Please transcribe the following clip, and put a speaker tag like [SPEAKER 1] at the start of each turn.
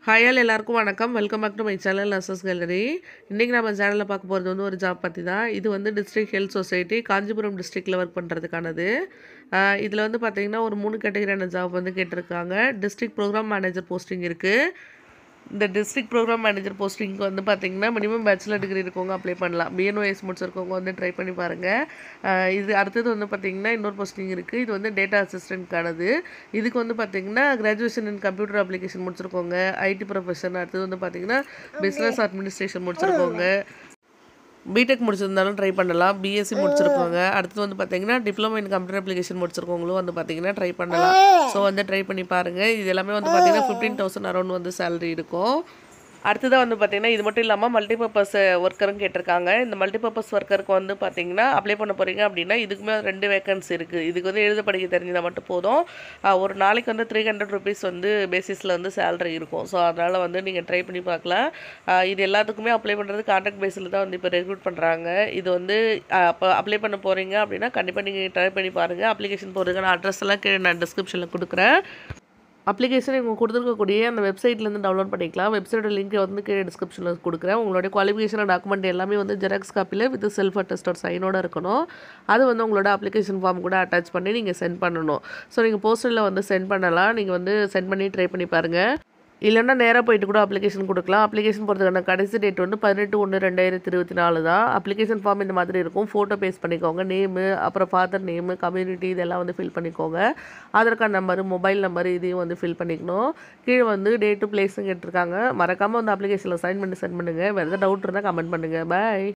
[SPEAKER 1] Hi all எல்லாருக்கும் வணக்கம். Welcome back to my channel nurses gallery. இன்றைக்கி நம்ம சேனலில் பார்க்க போகிறது வந்து ஒரு ஜாப் பற்றி தான். இது வந்து டிஸ்ட்ரிக்ட் ஹெல்த் சொசைட்டி காஞ்சிபுரம் டிஸ்ட்ரிக்டில் ஒர்க் பண்ணுறதுக்கானது. இதில் வந்து பார்த்திங்கன்னா ஒரு 3 கேட்டகரியான ஜாப் வந்து கேட்டிருக்காங்க. டிஸ்ட்ரிக்ட் ப்ரோக்ராம் மேனேஜர் போஸ்டிங் இருக்குது. இந்த டிஸ்ட்ரிக்ட் ப்ரோக்ராம் மேனேஜர் போஸ்டிங்க்கு வந்து பார்த்திங்கன்னா மினிமம் பேச்சுலர் டிகிரி இருக்கவங்க அப்ளை பண்ணலாம். பிஎன்ஓஎஸ் முடிச்சிருக்கவங்க வந்து ட்ரை பண்ணி பாருங்கள். இது அடுத்தது வந்து பார்த்திங்கன்னா இன்னொரு போஸ்டிங் இருக்குது. இது வந்து டேட்டா அசிஸ்டன்ட்கானது. இதுக்கு வந்து பார்த்திங்கன்னா கிராஜுவேஷன் இன் கம்ப்யூட்டர் அப்ளிகேஷன் முடிச்சிருக்கோங்க, ஐடி ப்ரொஃபஷன். அடுத்தது வந்து பார்த்திங்கன்னா பிஸ்னஸ் அட்மினிஸ்ட்ரேஷன் முடிச்சிருக்கோங்க, பிடெக் முடிச்சிருந்தாலும் ட்ரை பண்ணலாம். பிஎஸ்சி முடிச்சிருக்கோங்க. அடுத்து வந்து பார்த்தீங்கன்னா டிப்ளமோ இன் கம்ப்யூட்டர் அப்ளிகேஷன் முடிச்சிருக்கவங்களும் வந்து பார்த்தீங்கன்னா ட்ரை பண்ணலாம். ஸோ வந்து ட்ரை பண்ணி பாருங்கள். இது எல்லாமே வந்து பார்த்தீங்கன்னா 15,000 அரௌண்ட் வந்து சேலரி இருக்கும். அடுத்ததாக வந்து பார்த்திங்கன்னா இது மட்டும் இல்லாமல் மல்டிபர்பஸ் ஒர்க்கரும் கேட்டிருக்காங்க. இந்த மல்டிபர்பஸ் ஒர்க்கருக்கு வந்து பார்த்திங்கன்னா அப்ளை பண்ண போகிறீங்க அப்படின்னா இதுக்குமே 2 வேக்கன்சி இருக்குது. இதுக்கு வந்து எழுத படிக்க தெரிஞ்சால் மட்டும் போதும். ஒரு நாளைக்கு வந்து 300 ருபீஸ் வந்து பேசிஸில் வந்து சேலரி இருக்கும். ஸோ அதனால் வந்து நீங்கள் ட்ரை பண்ணி பார்க்கலாம். இது எல்லாத்துக்குமே அப்ளை பண்ணுறது கான்ட்ராக்ட் பேஸில் தான் வந்து இப்போ ரெக்ரூட் பண்ணுறாங்க. இது வந்து அப்போ அப்ளை பண்ண போகிறீங்க அப்படின்னா கண்டிப்பாக நீங்கள் ட்ரை பண்ணி பாருங்கள். அப்ளிகேஷன் போகிறதுக்கான அட்ரஸ் எல்லாம் கீழே நான் டிஸ்கிரிப்ஷனில் கொடுக்குறேன். அப்ளிகேஷன் இவங்க கொடுத்துருக்கக்கூடிய அந்த வெப்சைட்லேருந்து டவுன்லோட் பண்ணிக்கலாம். வெப்சைட்டோட லிங்க் வந்து கீழே டிஸ்கிரிப்ஷனில் கொடுக்குறேன். உங்களுடைய குவாலிஃபிகேஷன் டாக்குமெண்ட் எல்லாமே வந்து ஜெராக்ஸ் காப்பியில் வித் செல்ஃப் அட்டஸ்டட் சைனோட இருக்கணும். அது வந்து உங்களோட அப்ளிகேஷன் ஃபார்ம் கூட அட்டாச் பண்ணி நீங்கள் சென்ட் பண்ணணும். ஸோ நீங்கள் போஸ்டரில் வந்து சென்ட் பண்ணலாம். நீங்கள் வந்து சென்ட் பண்ணி ட்ரை பண்ணி பாருங்கள். இல்லைன்னா நேராக போயிட்டு கூட அப்ளிகேஷன் கொடுக்கலாம். அப்ளிகேஷன் போகிறதுக்கான கடைசி டேட் வந்து 18/1/2024 தான். அப்ளிகேஷன் ஃபார்ம் இந்த மாதிரி இருக்கும். ஃபோட்டோ பேஸ்ட் பண்ணிக்கோங்க. நேமு, அப்புறம் ஃபாதர் நேமு, கம்யூனிட்டி இதெல்லாம் வந்து ஃபில் பண்ணிக்கோங்க. Aadhaar card number, mobile number இதையும் வந்து ஃபில் பண்ணிக்கணும். கீழே வந்து டேட்டு பிளேஸும் கேட்டிருக்காங்க. மறக்காமல் வந்து அப்ளிகேஷனில் சைன் பண்ணி சென்ட் பண்ணுங்கள். வேறு எதாவது டவுட் இருந்தால் கமெண்ட் பண்ணுங்கள். பாய்.